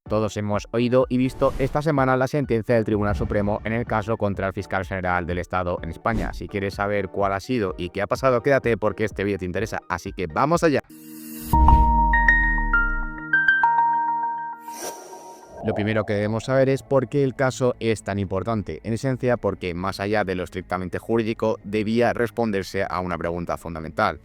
Todos hemos oído y visto esta semana la sentencia del Tribunal Supremo en el caso contra el fiscal general del Estado en España. Si quieres saber cuál ha sido y qué ha pasado, quédate porque este vídeo te interesa, así que ¡vamos allá! Lo primero que debemos saber es por qué el caso es tan importante, en esencia porque, más allá de lo estrictamente jurídico, debía responderse a una pregunta fundamental.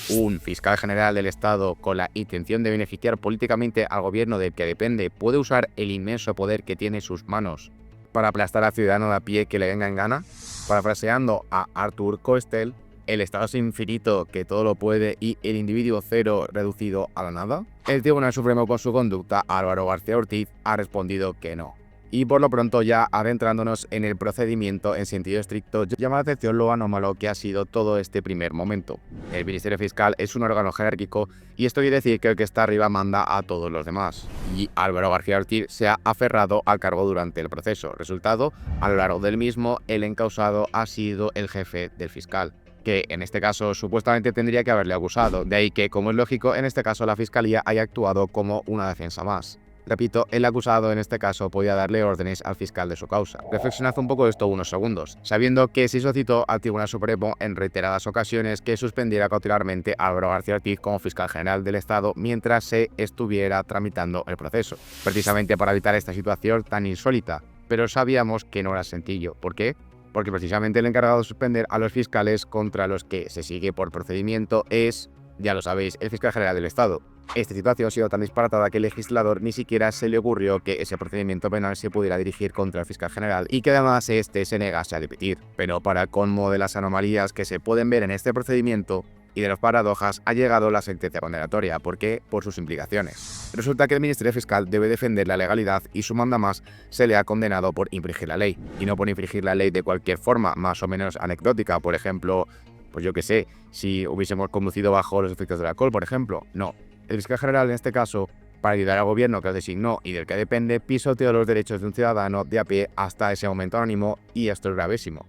¿Un fiscal general del Estado con la intención de beneficiar políticamente al gobierno del que depende puede usar el inmenso poder que tiene en sus manos para aplastar al ciudadano de a pie que le venga en gana? Parafraseando a Arthur Koestler, ¿el Estado es infinito que todo lo puede y el individuo cero reducido a la nada? El Tribunal Supremo, con su conducta, Álvaro García Ortiz, ha respondido que no. Y por lo pronto, ya adentrándonos en el procedimiento en sentido estricto, llama la atención lo anómalo que ha sido todo este primer momento. El Ministerio Fiscal es un órgano jerárquico y esto quiere decir que el que está arriba manda a todos los demás. Y Álvaro García Ortiz se ha aferrado al cargo durante el proceso. Resultado, a lo largo del mismo, el encausado ha sido el jefe del fiscal, que en este caso supuestamente tendría que haberle acusado. De ahí que, como es lógico, en este caso la Fiscalía haya actuado como una defensa más. Repito, el acusado en este caso podía darle órdenes al fiscal de su causa. Reflexionad un poco esto unos segundos, sabiendo que se solicitó al Tribunal Supremo en reiteradas ocasiones que suspendiera cautelarmente a Álvaro García Ortiz como fiscal general del Estado mientras se estuviera tramitando el proceso, precisamente para evitar esta situación tan insólita. Pero sabíamos que no era sencillo. ¿Por qué? Porque precisamente el encargado de suspender a los fiscales contra los que se sigue por procedimiento es, ya lo sabéis, el fiscal general del Estado. Esta situación ha sido tan disparatada que el legislador ni siquiera se le ocurrió que ese procedimiento penal se pudiera dirigir contra el fiscal general y que además este se negase a dimitir. Pero para colmo de las anomalías que se pueden ver en este procedimiento y de las paradojas, ha llegado la sentencia condenatoria. ¿Por qué? Por sus implicaciones. Resulta que el Ministerio Fiscal debe defender la legalidad y su mandamás se le ha condenado por infringir la ley. Y no por infringir la ley de cualquier forma, más o menos anecdótica. Por ejemplo, pues yo qué sé, si hubiésemos conducido bajo los efectos del alcohol, por ejemplo. No. El fiscal general en este caso, para ayudar al gobierno que lo designó y del que depende, pisoteó los derechos de un ciudadano de a pie hasta ese momento anónimo, y esto es gravísimo.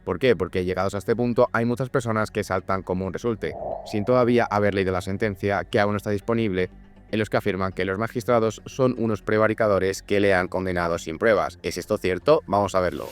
¿Por qué? Porque llegados a este punto hay muchas personas que saltan como un resulte, sin todavía haber leído la sentencia que aún no está disponible, en los que afirman que los magistrados son unos prevaricadores que le han condenado sin pruebas. ¿Es esto cierto? Vamos a verlo.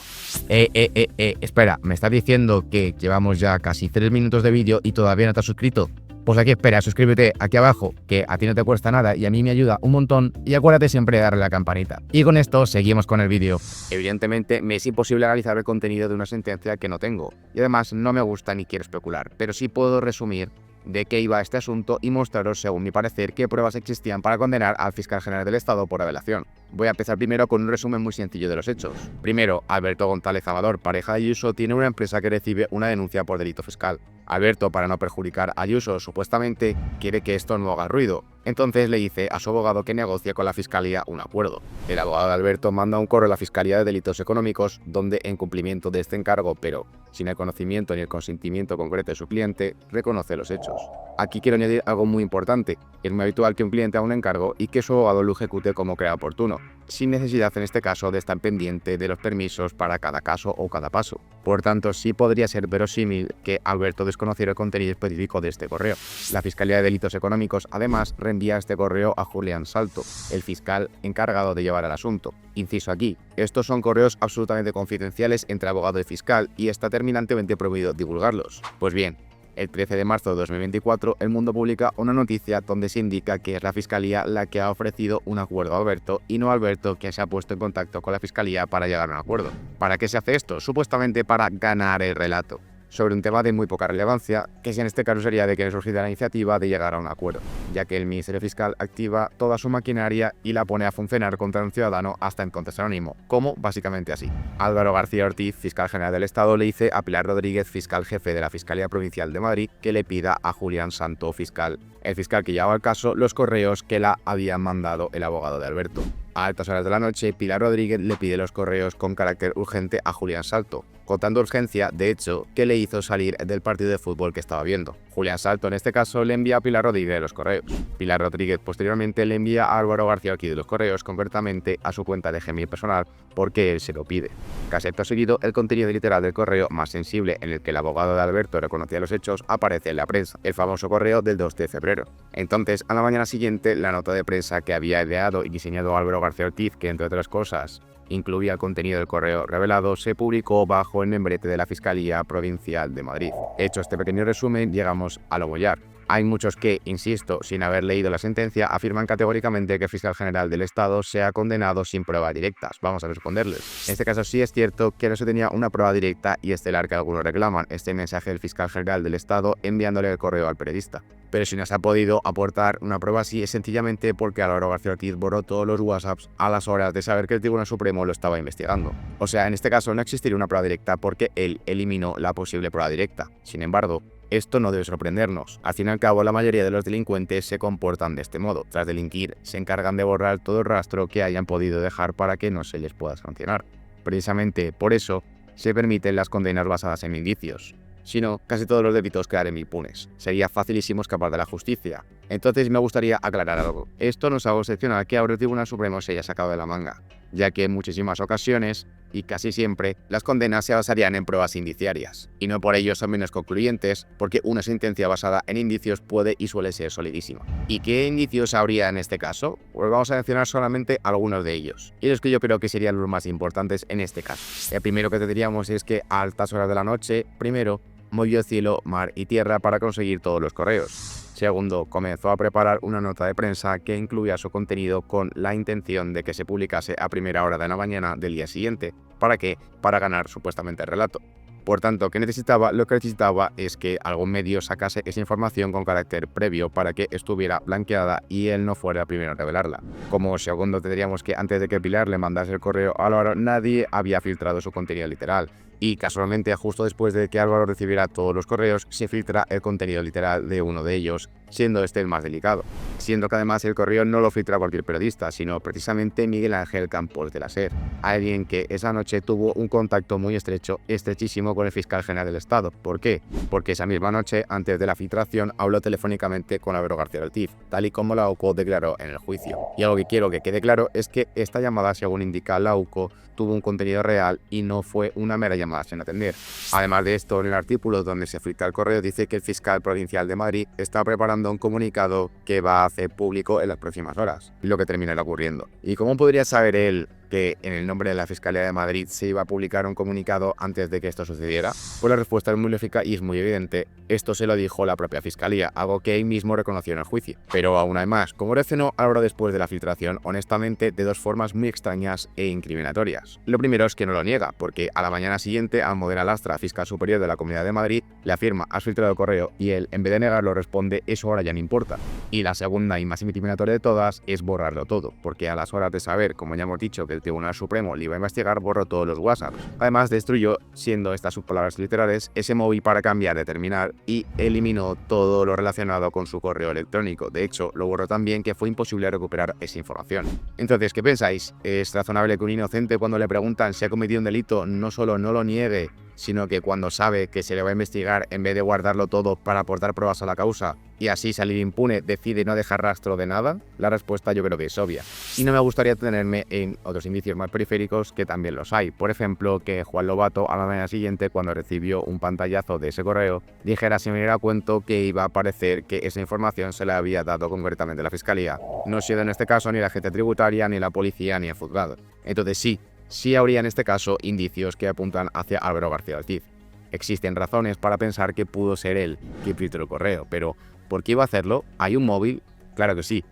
Espera, ¿me estás diciendo que llevamos ya casi 3 minutos de vídeo y todavía no te has suscrito? Pues aquí espera, suscríbete aquí abajo, que a ti no te cuesta nada y a mí me ayuda un montón, y acuérdate siempre de darle a la campanita. Y con esto seguimos con el vídeo. Evidentemente me es imposible analizar el contenido de una sentencia que no tengo, y además no me gusta ni quiero especular, pero sí puedo resumir de qué iba este asunto y mostraros, según mi parecer, qué pruebas existían para condenar al fiscal general del Estado por revelación. Voy a empezar primero con un resumen muy sencillo de los hechos. Primero, Alberto González Amador, pareja de Ayuso, tiene una empresa que recibe una denuncia por delito fiscal. Alberto, para no perjudicar a Ayuso, supuestamente quiere que esto no haga ruido. Entonces le dice a su abogado que negocie con la fiscalía un acuerdo. El abogado de Alberto manda un correo a la Fiscalía de Delitos Económicos donde, en cumplimiento de este encargo, pero sin el conocimiento ni el consentimiento concreto de su cliente, reconoce los hechos. Aquí quiero añadir algo muy importante. Es muy habitual que un cliente haga un encargo y que su abogado lo ejecute como crea oportuno, sin necesidad en este caso de estar pendiente de los permisos para cada caso o cada paso. Por tanto, sí podría ser verosímil que Alberto desconociera el contenido específico de este correo. La Fiscalía de Delitos Económicos, además, reenvía este correo a Julián Salto, el fiscal encargado de llevar el asunto. Inciso aquí, estos son correos absolutamente confidenciales entre abogado y fiscal y está terminantemente prohibido divulgarlos. Pues bien, el 13 de marzo de 2024, El Mundo publica una noticia donde se indica que es la Fiscalía la que ha ofrecido un acuerdo a Alberto y no Alberto quien se ha puesto en contacto con la Fiscalía para llegar a un acuerdo. ¿Para qué se hace esto? Supuestamente para ganar el relato sobre un tema de muy poca relevancia, que si en este caso sería de que surgiera la iniciativa de llegar a un acuerdo, ya que el Ministerio Fiscal activa toda su maquinaria y la pone a funcionar contra un ciudadano hasta entonces anónimo, como básicamente así. Álvaro García Ortiz, fiscal general del Estado, le dice a Pilar Rodríguez, fiscal jefe de la Fiscalía Provincial de Madrid, que le pida a Julián Santo, el fiscal que llevaba el caso, los correos que la había mandado el abogado de Alberto. A altas horas de la noche, Pilar Rodríguez le pide los correos con carácter urgente a Julián Salto, contando urgencia, de hecho, que le hizo salir del partido de fútbol que estaba viendo. Julián Salto, en este caso, le envía a Pilar Rodríguez los correos. Pilar Rodríguez posteriormente le envía a Álvaro García Ortiz los correos, concretamente a su cuenta de Gmail personal, porque él se lo pide. Casi acto seguido, el contenido literal del correo más sensible, en el que el abogado de Alberto reconocía los hechos, aparece en la prensa, el famoso correo del 2 de febrero. febrero. Entonces, a la mañana siguiente, la nota de prensa que había ideado y diseñado Álvaro García Ortiz, que entre otras cosas incluía el contenido del correo revelado, se publicó bajo el membrete de la Fiscalía Provincial de Madrid. Hecho este pequeño resumen, llegamos a lo bollar. Hay muchos que, insisto, sin haber leído la sentencia, afirman categóricamente que el fiscal general del Estado se ha condenado sin pruebas directas. Vamos a responderles. En este caso sí es cierto que no se tenía una prueba directa y estelar que algunos reclaman, este mensaje del fiscal general del Estado enviándole el correo al periodista. Pero si no se ha podido aportar una prueba así es sencillamente porque Álvaro García Ortiz borró todos los WhatsApps a las horas de saber que el Tribunal Supremo lo estaba investigando. O sea, en este caso no existiría una prueba directa porque él eliminó la posible prueba directa. Sin embargo, esto no debe sorprendernos. Al fin y al cabo, la mayoría de los delincuentes se comportan de este modo. Tras delinquir, se encargan de borrar todo el rastro que hayan podido dejar para que no se les pueda sancionar. Precisamente por eso se permiten las condenas basadas en indicios. Si no, casi todos los delitos quedarían impunes. Sería facilísimo escapar de la justicia. Entonces me gustaría aclarar algo. Esto no es algo excepcional que ahora el Tribunal Supremo se haya sacado de la manga, ya que en muchísimas ocasiones, y casi siempre, las condenas se basarían en pruebas indiciarias. Y no por ello son menos concluyentes, porque una sentencia basada en indicios puede y suele ser solidísima. ¿Y qué indicios habría en este caso? Pues vamos a mencionar solamente algunos de ellos, y los que yo creo que serían los más importantes en este caso. El primero que tendríamos es que a altas horas de la noche, primero, movió cielo, mar y tierra para conseguir todos los correos. Segundo, comenzó a preparar una nota de prensa que incluía su contenido con la intención de que se publicase a primera hora de la mañana del día siguiente. ¿Para qué? Para ganar supuestamente el relato. Por tanto, ¿qué necesitaba? Lo que necesitaba es que algún medio sacase esa información con carácter previo para que estuviera blanqueada y él no fuera el primero a revelarla. Como segundo, tendríamos que antes de que Pilar le mandase el correo a Álvaro, nadie había filtrado su contenido literal. Y casualmente, justo después de que Álvaro recibiera todos los correos, se filtra el contenido literal de uno de ellos, siendo este el más delicado. Siendo que además el correo no lo filtra cualquier periodista, sino precisamente Miguel Ángel Campos de la SER, alguien que esa noche tuvo un contacto muy estrecho, estrechísimo con el fiscal general del Estado. ¿Por qué? Porque esa misma noche, antes de la filtración, habló telefónicamente con Álvaro García Ortiz, tal y como la AUCO declaró en el juicio. Y algo que quiero que quede claro es que esta llamada, según indica la AUCO, tuvo un contenido real y no fue una mera llamada sin atender. Además de esto, en el artículo donde se filtra el correo dice que el fiscal provincial de Madrid está preparando un comunicado que va a hacer público en las próximas horas, lo que terminará ocurriendo. ¿Y cómo podría saber él que en el nombre de la Fiscalía de Madrid se iba a publicar un comunicado antes de que esto sucediera? Pues la respuesta es muy lógica y es muy evidente. Esto se lo dijo la propia Fiscalía, algo que él mismo reconoció en el juicio. Pero aún hay más. ¿Cómo reaccionó Álvaro después de la filtración? Honestamente, de dos formas muy extrañas e incriminatorias. Lo primero es que no lo niega, porque a la mañana siguiente, Almudena Lastra, fiscal superior de la Comunidad de Madrid, le afirma: has filtrado el correo, y él, en vez de negarlo, responde: eso ahora ya no importa. Y la segunda y más incriminatoria de todas es borrarlo todo, porque a las horas de saber, como ya hemos dicho, que el Tribunal Supremo le iba a investigar, borró todos los WhatsApp. Además, destruyó, siendo estas sus palabras literales, ese móvil para cambiar de terminal y eliminó todo lo relacionado con su correo electrónico. De hecho, lo borró tan bien que fue imposible recuperar esa información. Entonces, ¿qué pensáis? ¿Es razonable que un inocente, cuando le preguntan si ha cometido un delito, no solo no lo niegue, sino que cuando sabe que se le va a investigar, en vez de guardarlo todo para aportar pruebas a la causa y así salir impune, decide no dejar rastro de nada? La respuesta yo creo que es obvia. Y no me gustaría detenerme en otros indicios más periféricos, que también los hay. Por ejemplo, que Juan Lobato, a la mañana siguiente, cuando recibió un pantallazo de ese correo, dijera sin venir a cuento que iba a parecer que esa información se le había dado concretamente la Fiscalía, no siendo en este caso ni la agencia tributaria, ni la policía, ni el juzgado. Entonces sí habría en este caso indicios que apuntan hacia Álvaro García Ortiz. Existen razones para pensar que pudo ser él quien filtró el correo, pero ¿por qué iba a hacerlo? ¿Hay un móvil? Claro que sí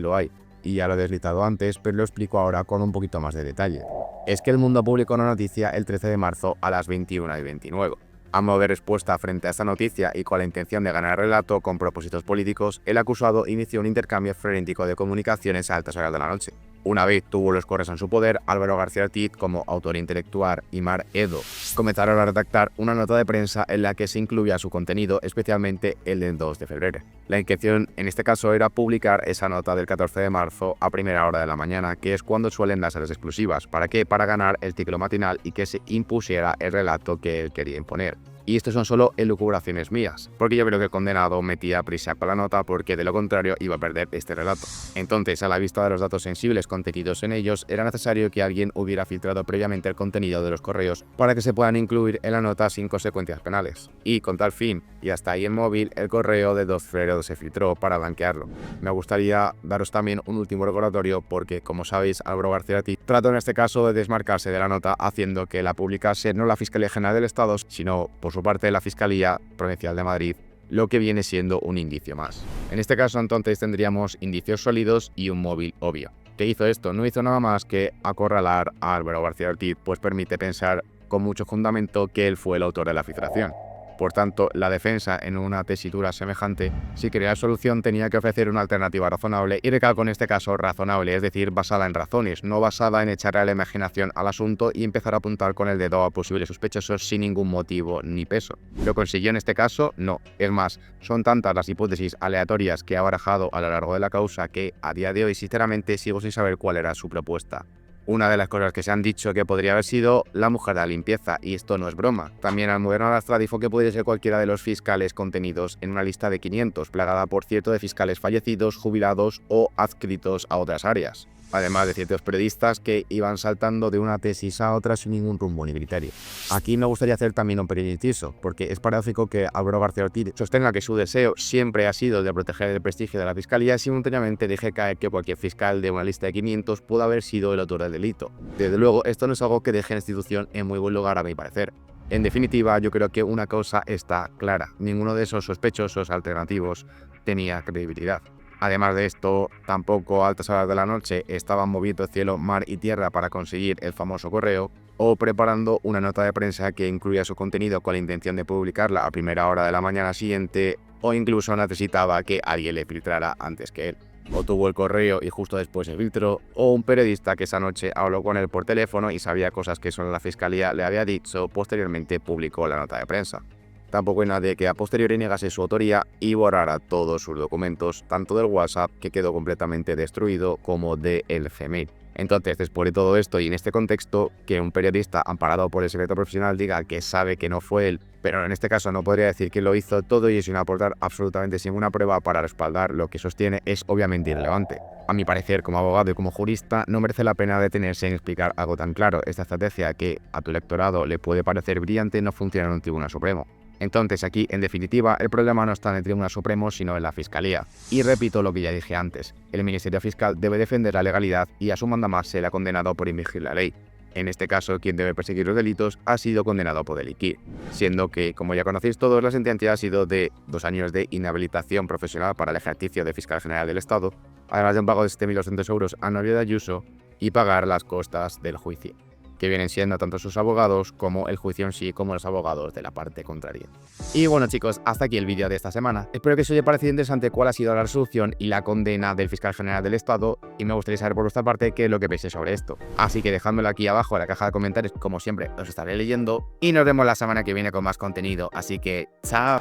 lo hay. Y ya lo he deslizado antes, pero lo explico ahora con un poquito más de detalle. Es que El Mundo publicó una noticia el 13 de marzo a las 21:29. A modo de respuesta frente a esta noticia y con la intención de ganar el relato con propósitos políticos, el acusado inició un intercambio frenético de comunicaciones a altas horas de la noche. Una vez tuvo los correos en su poder, Álvaro García Ortiz, como autor intelectual, y Mar Edo comenzaron a redactar una nota de prensa en la que se incluía su contenido, especialmente el del 2 de febrero. La intención en este caso era publicar esa nota del 14 de marzo a primera hora de la mañana, que es cuando suelen darse las exclusivas. ¿Para qué? Para ganar el título matinal y que se impusiera el relato que él quería imponer. Y esto son solo elucubraciones mías, porque yo creo que el condenado metía prisa con la nota porque de lo contrario iba a perder este relato. Entonces, a la vista de los datos sensibles contenidos en ellos, era necesario que alguien hubiera filtrado previamente el contenido de los correos para que se puedan incluir en la nota sin consecuencias penales. Y con tal fin, y hasta ahí en móvil, el correo de 2 de febrero se filtró para blanquearlo. Me gustaría daros también un último recordatorio porque, como sabéis, Álvaro García Ortiz trató en este caso de desmarcarse de la nota haciendo que la publicase no la Fiscalía General del Estado, sino por su parte la Fiscalía Provincial de Madrid, lo que viene siendo un indicio más. En este caso entonces tendríamos indicios sólidos y un móvil obvio. ¿Qué hizo esto? No hizo nada más que acorralar a Álvaro García Ortiz, pues permite pensar con mucho fundamento que él fue el autor de la filtración. Por tanto, la defensa en una tesitura semejante, si quería solución, tenía que ofrecer una alternativa razonable y recalco en este caso razonable, es decir, basada en razones, no basada en echarle a la imaginación al asunto y empezar a apuntar con el dedo a posibles sospechosos sin ningún motivo ni peso. ¿Lo consiguió en este caso? No. Es más, son tantas las hipótesis aleatorias que ha barajado a lo largo de la causa que, a día de hoy, sinceramente, sigo sin saber cuál era su propuesta. Una de las cosas que se han dicho que podría haber sido la mujer de la limpieza, y esto no es broma. También Almudena Lastra dijo que podría ser cualquiera de los fiscales contenidos en una lista de 500, plagada por cierto de fiscales fallecidos, jubilados o adscritos a otras áreas. Además de ciertos periodistas que iban saltando de una tesis a otra sin ningún rumbo ni criterio. Aquí me gustaría hacer también un pequeño inciso, porque es paradójico que Álvaro García Ortiz sostenga que su deseo siempre ha sido de proteger el prestigio de la Fiscalía y simultáneamente deje caer que cualquier fiscal de una lista de 500 pudo haber sido el autor del delito. Desde luego, esto no es algo que deje a la institución en muy buen lugar a mi parecer. En definitiva, yo creo que una cosa está clara, ninguno de esos sospechosos alternativos tenía credibilidad. Además de esto, tampoco a altas horas de la noche estaban moviendo cielo, mar y tierra para conseguir el famoso correo o preparando una nota de prensa que incluía su contenido con la intención de publicarla a primera hora de la mañana siguiente o incluso necesitaba que alguien le filtrara antes que él. O tuvo el correo y justo después se filtró, o un periodista que esa noche habló con él por teléfono y sabía cosas que solo la Fiscalía le había dicho, posteriormente publicó la nota de prensa. Tampoco hay nadie que a posteriori negase su autoría y borrara todos sus documentos, tanto del WhatsApp, que quedó completamente destruido, como del Gmail. Entonces, después de todo esto y en este contexto, que un periodista amparado por el secreto profesional diga que sabe que no fue él, pero en este caso no podría decir que lo hizo todo y sin aportar absolutamente ninguna prueba para respaldar lo que sostiene, es obviamente irrelevante. A mi parecer, como abogado y como jurista, no merece la pena detenerse en explicar algo tan claro. Esta estrategia que a tu electorado le puede parecer brillante no funciona en un tribunal supremo. Entonces aquí, en definitiva, el problema no está en el Tribunal Supremo, sino en la Fiscalía. Y repito lo que ya dije antes, el Ministerio Fiscal debe defender la legalidad y a su mandamás se le ha condenado por infringir la ley. En este caso, quien debe perseguir los delitos ha sido condenado por delinquir, siendo que, como ya conocéis todos, la sentencia ha sido de 2 años de inhabilitación profesional para el ejercicio de Fiscal General del Estado, además de un pago de 7.200 euros a Novio de Ayuso y pagar las costas del juicio, que vienen siendo tanto sus abogados como el juicio en sí, como los abogados de la parte contraria. Y bueno chicos, hasta aquí el vídeo de esta semana. Espero que os haya parecido interesante cuál ha sido la resolución y la condena del Fiscal General del Estado y me gustaría saber por vuestra parte qué es lo que pensáis sobre esto. Así que dejádmelo aquí abajo en la caja de comentarios, como siempre os estaré leyendo y nos vemos la semana que viene con más contenido. Así que chao.